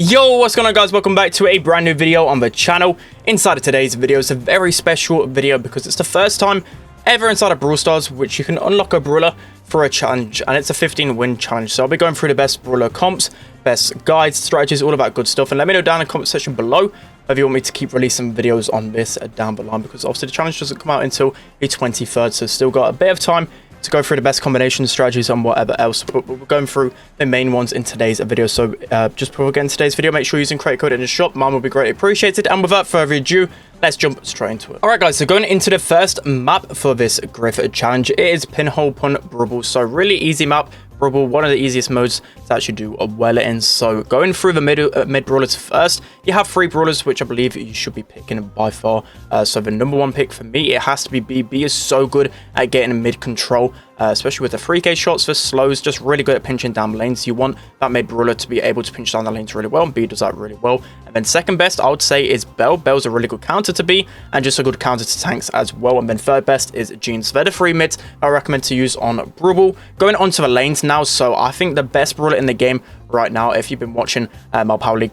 Yo, what's going on, guys? Welcome back to a brand new video on the channel. Inside of today's video is a very special video because it's the first time ever inside of Brawl Stars which you can unlock a brawler for a challenge, and it's a 15-win challenge. So I'll be going through the best brawler comps, best guides, strategies, all of that good stuff, and let me know down in the comment section below if you want me to keep releasing videos on this down below, because obviously the challenge doesn't come out until the 23rd, so still got a bit of time to go through the best combination strategies and whatever else, but we're going through the main ones in today's video. So just before we get into today's video, make sure you're using credit code in the shop. Mine will be greatly appreciated, and without further ado, let's jump straight into it. Alright guys, so going into the first map for this Griff challenge, it is Pinhole Pun Brawl. So really easy map. Brawl, one of the easiest modes to actually do well in. So going through the mid brawlers first, you have 3 brawlers which I believe you should be picking by far. So the number 1 pick for me, it has to be B. B is so good at getting mid control, especially with the 3K shots for slows, just really good at pinching down lanes. You want that mid brawler to be able to pinch down the lanes really well, and B does that really well. And then second best, I would say, is Bell. Bell's a really good counter to B, and just a good counter to tanks as well. And then third best is Jeans. They're the 3 mids I recommend to use on Brawl. Going on to the lanes now, so I think the best brawler in the game right now, if you've been watching my Power League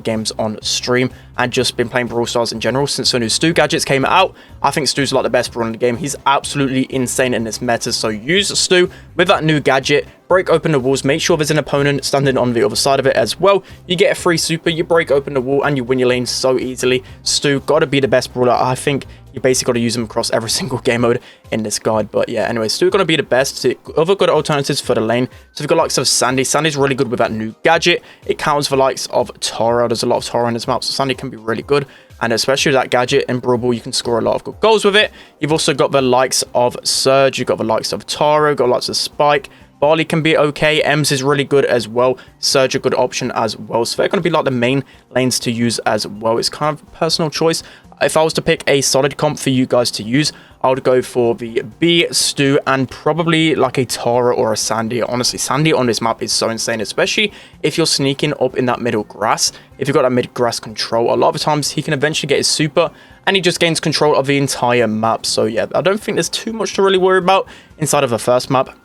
games on stream and just been playing Brawl Stars in general since the new Stu gadgets came out, I think Stu's like the best brawler in the game. He's absolutely insane in this meta. So use Stu with that new gadget, break open the walls, make sure there's an opponent standing on the other side of it as well. You get a free super, you break open the wall, and you win your lane so easily. Stu gotta be the best brawler. I think you basically got to use him across every single game mode in this guide. But yeah, anyway, Stu gonna be the best. Other good alternatives for the lane, so we've got likes of Sandy. Sandy's really good with that new gadget. It counts for likes of Tara. There's a lot of Tara in this map, so Sandy can be really good, and especially with that gadget in Brawl, you can score a lot of good goals with it. You've also got the likes of Surge, you've got the likes of Tara, got lots of Spike. Barley can be okay. Ems is really good as well. Surge a good option as well. So they're going to be like the main lanes to use as well. It's kind of a personal choice. If I was to pick a solid comp for you guys to use, I would go for the B, Stu, and probably like a Tara or a Sandy. Honestly, Sandy on this map is so insane, especially if you're sneaking up in that middle grass. If you've got that mid grass control, a lot of the times he can eventually get his super, and he just gains control of the entire map. So yeah, I don't think there's too much to really worry about inside of the first map.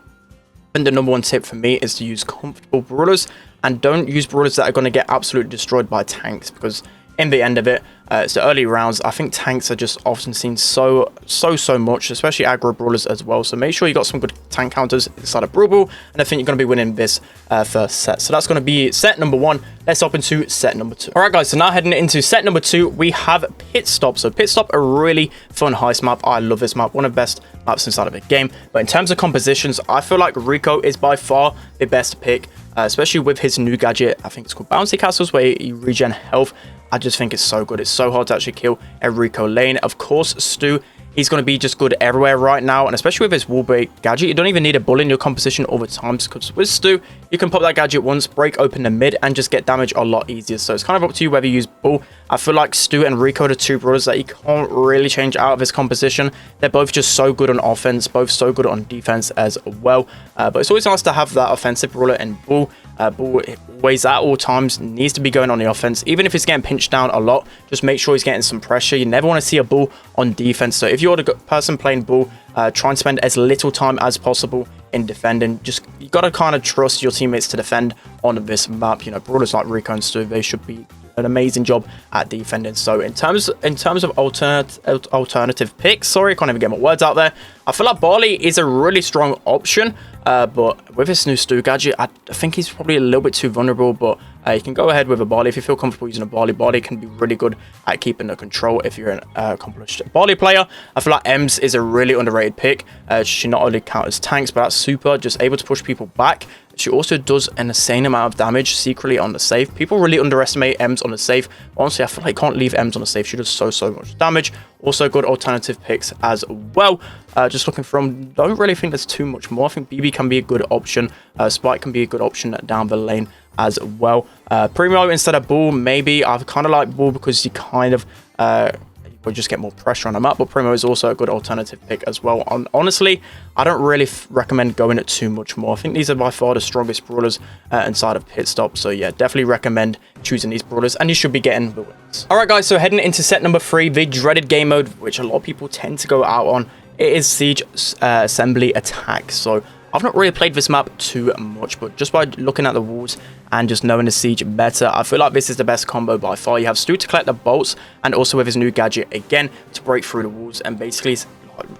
And the number 1 tip for me is to use comfortable brawlers, and don't use brawlers that are going to get absolutely destroyed by tanks, because in the end of it, it's the early rounds. I think tanks are just often seen so much, especially aggro brawlers as well. So make sure you got some good tank counters inside of Brawl, and I think you're going to be winning this first set. So that's going to be set number 1. Let's hop into set number 2. All right, guys. So now heading into set number 2, we have Pitstop. So Pitstop, a really fun heist map. I love this map. One of the best maps inside of the game. But in terms of compositions, I feel like Rico is by far the best pick, especially with his new gadget. I think it's called Bouncy Castles, where you regen health. I just think it's so good. It's so hard to actually kill a Rico lane. Of course, Stu, he's going to be just good everywhere right now, and especially with his wall break gadget, you don't even need a bull in your composition all the time, because with Stu, you can pop that gadget once, break open the mid, and just get damage a lot easier. So it's kind of up to you whether you use bull. I feel like Stu and Rico are the 2 brawlers that you can't really change out of his composition. They're both just so good on offense, both so good on defense as well. But it's always nice to have that offensive brawler in bull. Bull always at all times needs to be going on the offense. Even if he's getting pinched down a lot, just make sure he's getting some pressure. You never want to see a bull on defense. So if you're the person playing bull, try and spend as little time as possible in defending. Just, you got to kind of trust your teammates to defend on this map. You know, brawlers like Rico and Stu, they should be an amazing job at defending. So in terms of alternative picks, sorry, I can't even get my words out there. I feel like Barley is a really strong option, but with this new Stu gadget, I think he's probably a little bit too vulnerable. But you can go ahead with a Barley if you feel comfortable using a Barley. Barley can be really good at keeping the control if you're an accomplished Barley player. I feel like Ems is a really underrated pick. She not only counters tanks, but that's super, just able to push people back. She also does an insane amount of damage secretly on the safe. People really underestimate Ems on the safe. Honestly, I feel like you can't leave Ems on the safe. She does so much damage. Also good alternative picks as well. Just looking from, don't really think there's too much more. I think BB can be a good option. Spike can be a good option down the lane as well. Primo instead of Bull, maybe. I kind of like Bull because you kind of or just get more pressure on the map, but Primo is also a good alternative pick as well. Honestly, I don't really recommend going at too much more. I think these are by far the strongest brawlers inside of Pitstop, so yeah, definitely recommend choosing these brawlers, and you should be getting the wins. Alright guys, so heading into set number 3, the dreaded game mode, which a lot of people tend to go out on, it is Siege Assembly Attack. So I've not really played this map too much, but just by looking at the walls and just knowing the siege better, I feel like this is the best combo by far. You have Stu to collect the bolts, and also with his new gadget again to break through the walls and basically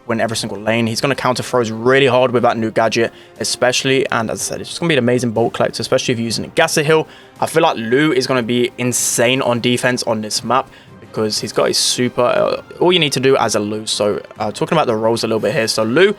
win every single lane. He's going to counter throws really hard with that new gadget, especially, and as I said, it's just going to be an amazing bolt collector, especially if you're using a Gasser Hill. I feel like Lou is going to be insane on defense on this map, because he's got his super, all you need to do as a Lou. So talking about the roles a little bit here. So Lou,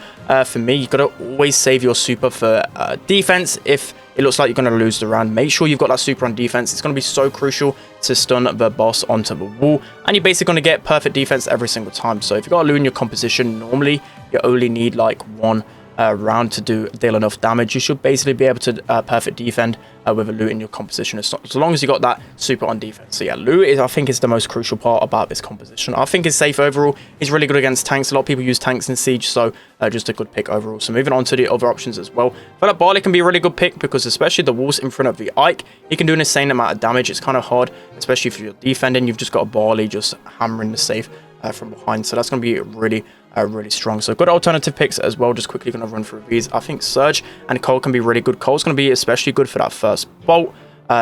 for me, you've got to always save your super for defense. If it looks like you're going to lose the round, make sure you've got that super on defense. It's going to be so crucial to stun the boss onto the wall, and you're basically going to get perfect defense every single time. So if you've got a Lou in your composition, normally you only need like one round to deal enough damage. You should basically be able to perfect defend with a Lou in your composition, as long as you got that super on defense. So yeah, Lou is, I think, is the most crucial part about this composition. I think he's safe overall. He's really good against tanks. A lot of people use tanks in Siege, so just a good pick overall. So moving on to the other options as well, I feel like Barley can be a really good pick, because especially the walls in front of the Ike, he can do an insane amount of damage. It's kind of hard, especially if you're defending. You've just got a Barley just hammering the safe from behind, so that's going to be really strong. So good alternative picks as well. Just quickly going to run through these. I think Surge and Cole can be really good. Cole's going to be especially good for that first bolt.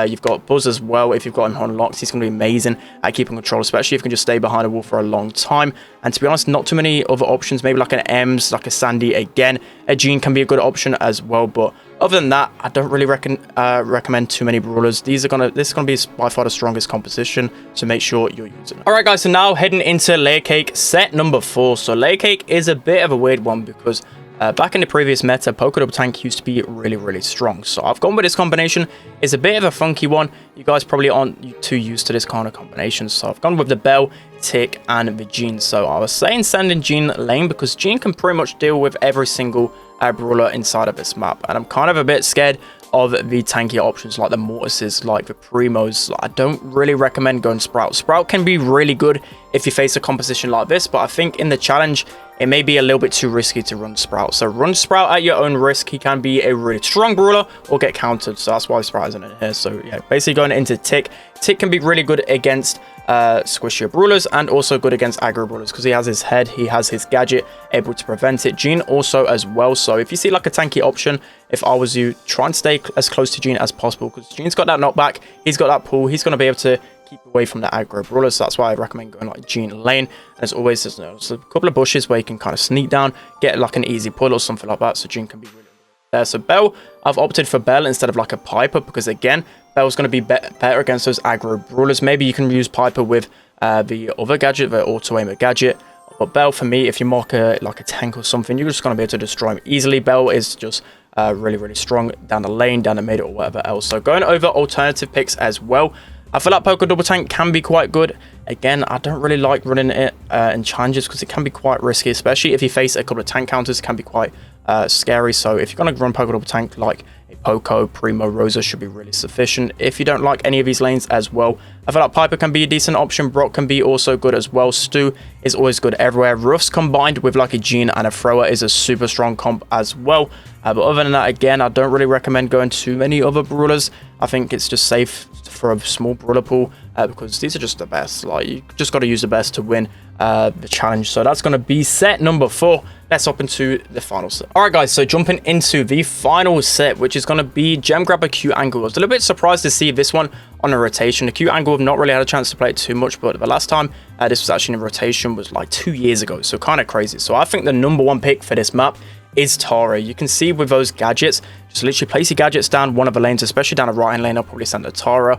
You've got Buzz as well. If you've got him unlocked, he's going to be amazing at keeping control, especially if you can just stay behind a wall for a long time. And to be honest, not too many other options. Maybe like an Ems, like a Sandy again. A Jean can be a good option as well, but other than that, I don't really recommend too many brawlers. This is gonna be by far the strongest composition, so make sure you're using it. All right, guys. So now heading into Laycake set number 4. So Laycake is a bit of a weird one, because back in the previous meta, Poker Double Tank used to be really strong. So I've gone with this combination. It's a bit of a funky one. You guys probably aren't too used to this kind of combination. So I've gone with the Bell, Tick, and the Jean. So I was saying send in Jean lane, because Jean can pretty much deal with every single brawler inside of this map. And I'm kind of a bit scared of the tanky options like the Mortises, like the Primos. I don't really recommend going Sprout. Sprout can be really good if you face a composition like this, but I think in the challenge, it may be a little bit too risky to run Sprout. So run Sprout at your own risk. He can be a really strong brawler or get countered, so that's why Sprout isn't in here. So yeah, basically going into Tick. Tick can be really good against squishier brawlers, and also good against aggro brawlers, because he has his head, he has his gadget, able to prevent it. Jean also as well. So if you see like a tanky option, if I was you, try and stay as close to Jean as possible, because Jean's got that knockback, he's got that pull, he's going to be able to keep away from the aggro brawlers. So that's why I recommend going like Jean lane. And as always, there's a couple of bushes where you can kind of sneak down, get like an easy pull or something like that. So Jean can be really there. So Bell, I've opted for Bell instead of like a Piper, because again, Bell's going to be better against those aggro brawlers. Maybe you can use Piper with the other gadget, the auto aimer gadget. But Bell, for me, if you mark like a tank or something, you're just going to be able to destroy him easily. Bell is just really strong down the lane, down the mid, or whatever else. So going over alternative picks as well, I feel like Poker Double Tank can be quite good. Again, I don't really like running it in challenges, because it can be quite risky, especially if you face a couple of tank counters. It can be quite scary. So if you're going to run Poker Double Tank, like a Poco, Primo, Rosa should be really sufficient. If you don't like any of these lanes as well, I feel like Piper can be a decent option. Brock can be also good as well. Stu is always good everywhere. Ruffs combined with like a Jean and a Thrower is a super strong comp as well. But other than that, again, I don't really recommend going too many other brawlers. I think it's just safe for a small brawler pool, because these are just the best. Like, you just got to use the best to win the challenge. So that's going to be set number 4. Let's hop into the final set. All right, guys, so jumping into the final set, which is going to be Gem Grabber Q Angle. I was a little bit surprised to see this one on a rotation. The Q Angle, I've not really had a chance to play it too much, but the last time this was actually in a rotation was like 2 years ago, so kind of crazy. So I think the #1 pick for this map is Tara. You can see with those gadgets, just literally place your gadgets down one of the lanes, especially down the right hand lane. I'll probably send a Tara.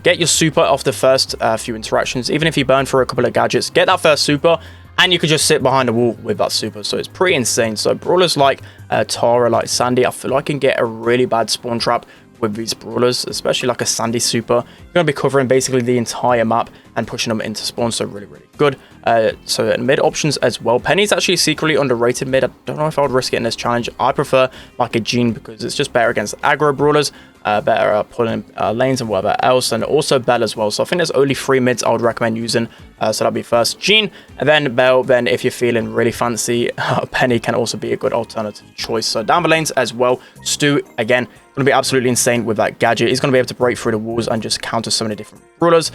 Get your super off the first few interactions. Even if you burn for a couple of gadgets, get that first super, and you could just sit behind the wall with that super. So it's pretty insane. So brawlers like Tara, like Sandy, I feel like can get a really bad spawn trap with these brawlers, especially like a Sandy super. You're going to be covering basically the entire map and pushing them into spawn, so really good. So mid options as well. Penny's actually secretly underrated mid. I don't know if I would risk it in this challenge. I prefer like a Jean, because it's just better against aggro brawlers, better at pulling lanes and whatever else, and also Bell as well. So I think there's only 3 mids I would recommend using. So that'll be first Jean, and then Bell. Then if you're feeling really fancy, Penny can also be a good alternative choice. So down the lanes as well, Stu, again, going to be absolutely insane with that gadget. He's going to be able to break through the walls and just counter so many different brawlers.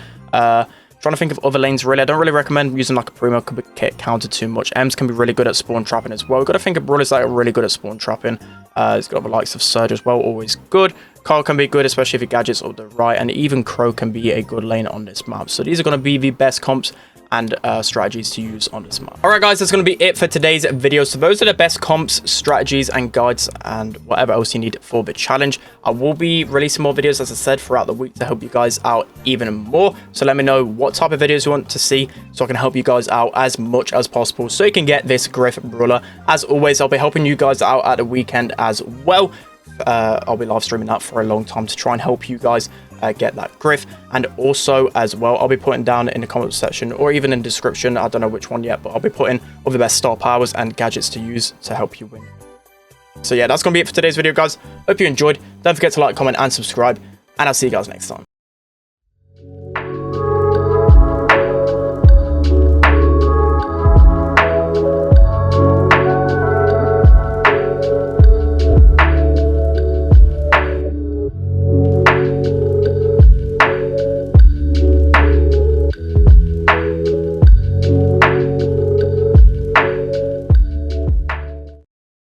Trying to think of other lanes, really. I don't really recommend using like a Primo kit counter too much. Ems can be really good at spawn trapping as well. We've got to think of brawlers that are really good at spawn trapping. It's got the likes of Surge as well, always good. Carl can be good, especially if your gadget's up the right, and even Crow can be a good lane on this map. So these are going to be the best comps and strategies to use on this map. Alright guys, that's going to be it for today's video. So those are the best comps, strategies and guides and whatever else you need for the challenge. I will be releasing more videos, as I said, throughout the week to help you guys out even more. So let me know what type of videos you want to see so I can help you guys out as much as possible so you can get this Griff brawler. As always, I'll be helping you guys out at the weekend as well. I'll be live streaming that for a long time to try and help you guys get that Griff. And also as well, I'll be putting down in the comment section or even in the description, I don't know which one yet, but I'll be putting all the best star powers and gadgets to use to help you win. So yeah, that's gonna be it for today's video, guys. Hope you enjoyed. Don't forget to like, comment and subscribe, and I'll see you guys next time.